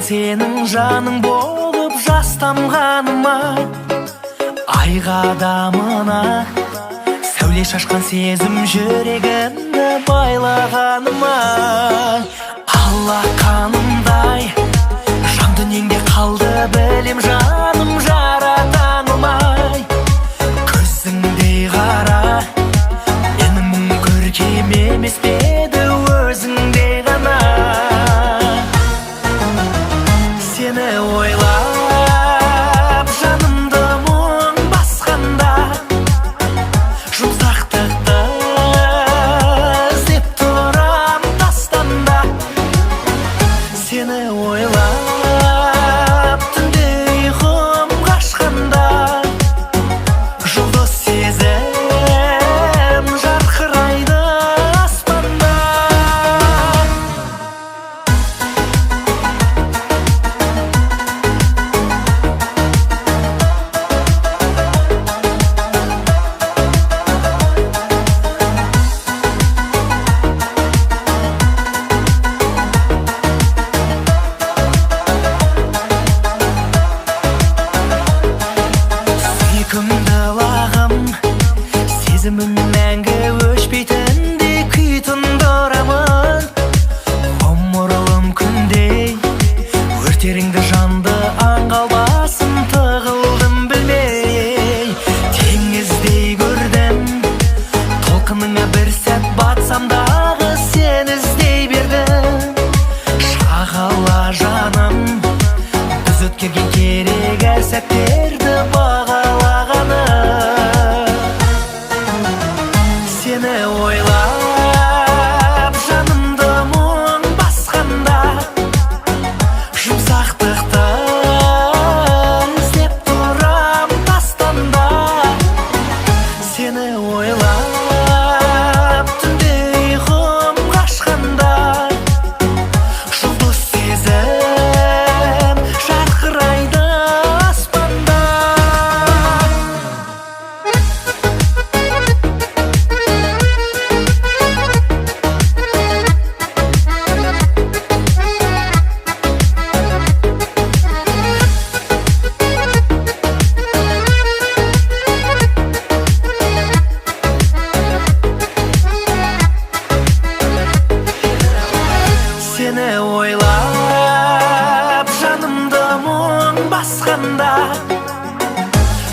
сенің жаның болып жастанғаныма, айға адамына сәуле шашқан сезім жүрегімді байлағаныма, алақанымдай жан дүниеңде қалды білем жаным жаратанылмай. Көзіңдей қара менің мұң көркем емес пе еді өзіңде ғана. Сені ойлап жанымды мұң басқанда, жұмсақтықты іздеп тұрам тастанда. Сені ойлап түнде ұйқым қашқанда, жұлдыз сезім жарқырайды аспанда. Сүйкімді лағым сезімім мәңгі өшпейтіндей күй тұндырамын. Ғұмырым күндей өртеріңді жанды аңғалбасын тығылдым білмей. Теңіздей көрдім толқыныңа бір сәт батсам дағы сен іздей бердім. Шағала жаным біз өткерген керек әр сәттерді бағалағаны. Сені ойлап жанымды мұң басқанда, жұмсақтықты іздеп тұрам тастанда. Сені ойлап түнде ұйқым қашқанда, жұлдыз сезім жарқырайды аспанда. Сені ойлап жанымды мұң басқанда,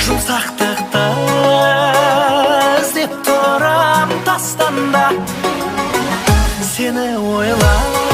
жұмсақтықты іздеп тұрам тастанда. Сені ойлап